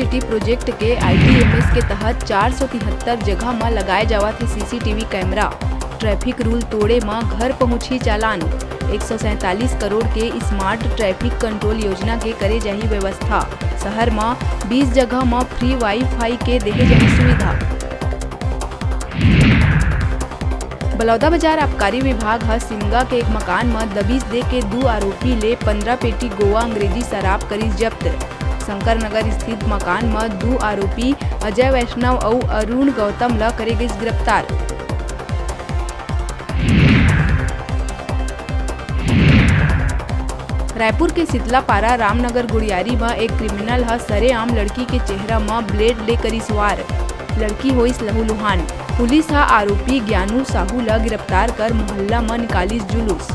City project के ITMS के तहत 473 जगह में लगाए जावत है CCTV कैमरा। ट्रैफिक रूल तोड़े में घर पहुंची चालान। 147 करोड़ के स्मार्ट ट्रैफिक कंट्रोल योजना के करे जाही व्यवस्था। शहर में 20 जगह में फ्री वाईफाई के देहे जाही सुविधा। बलौदा बाजार आबकारी विभाग ह सिमगा के एक मकान में दबिश दे के 2 आरोपी ले 15 पेटी गोवा अंग्रेजी शराब करीस जब्त। शंकर नगर स्थित मकान में 2 आरोपी अजय वैष्णव और अरुण गौतम ल करे गई गिरफ्तार। रायपुर के शीतलापारा रामनगर गुड़ियारी में एक क्रिमिनल ह सरेआम लड़की के चेहरा में ब्लेड ले करीस वार। लड़की होइस लहूलुहान। पुलिस हा आरोपी ज्ञानू साहू ल गिरफ्तार कर मोहल्ला में निकालिस जुलूस।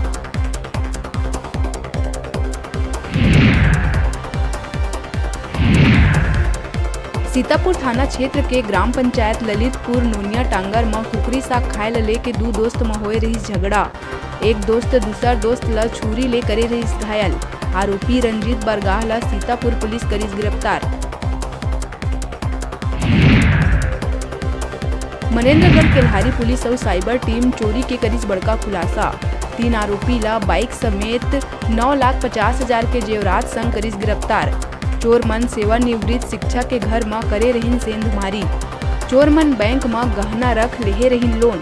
सीतापुर थाना क्षेत्र के ग्राम पंचायत ललितपुर नोनिया टांगर में कुकरी साग खाए ले के 2 दोस्त में होए रही झगड़ा। एक दोस्त दूसर दोस्त ल छुरी ले करे रही घायल। आरोपी रंजीत बरगाह ल सीतापुर पुलिस करीस गिरफ्तार। मनेन्द्रगढ़ केल्हारी पुलिस और साइबर टीम चोरी के करीस बड़का खुलासा। 3 आरोपी ला बाइक समेत 9,50,000 के जेवरात संग करीस गिरफ्तार। चोर मन सेवानिवृत्त शिक्षक के घर में करे रहीन सेंधमारी। चोर मन बैंक में गहना रख लेहे रहीन लोन।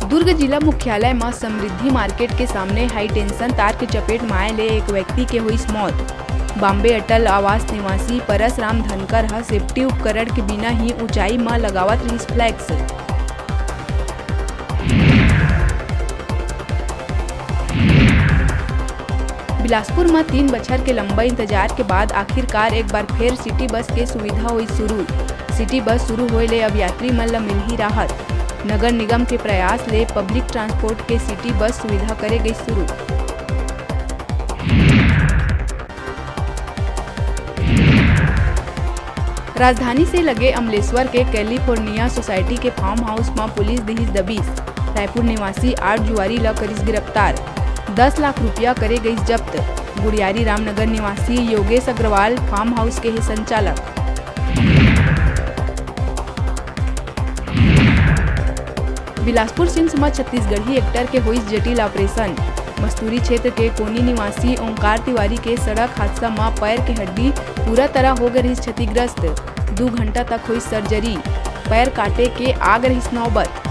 दुर्ग जिला मुख्यालय में समृद्धि मार्केट के सामने हाई टेंशन तार के चपेट में आए ले एक व्यक्ति के हुई मौत। बॉम्बे अटल आवास निवासी परसराम धनकर ह सेफ्टी उपकरण के बिना ही ऊंचाई में लगावत रही फ्लैक्स। बिलासपुर में 3 बछर के लंबा इंतजार के बाद आखिरकार एक बार फिर सिटी बस के सुविधा हुई शुरू। सिटी बस शुरू होए ले अब यात्री मन ला मिल ही राहत। नगर निगम के प्रयास ले पब्लिक ट्रांसपोर्ट के सिटी बस सुविधा करे गई शुरू। राजधानी से लगे अमलेश्वर के कैलिफोर्निया सोसाइटी के फार्म हाउस में पुलिस दिहिस दबिश। रायपुर निवासी 8 जुआरी ल करीस गिरफ्तार। 10 लाख रुपया करे गई जब्त। गुड़ियारी रामनगर निवासी योगेश अग्रवाल फार्म हाउस के ही संचालक। बिलासपुर सिम्स में छत्तीसगढ़ी एक्टर के हुई जटिल ऑपरेशन। मस्तूरी क्षेत्र के कोनी निवासी ओंकार तिवारी के सड़क हादसा में पैर के हड्डी पूरा तरह हो गई क्षतिग्रस्त। 2 घंटा तक हुई सर्जरी। पैर काटे के आग रही नौबत।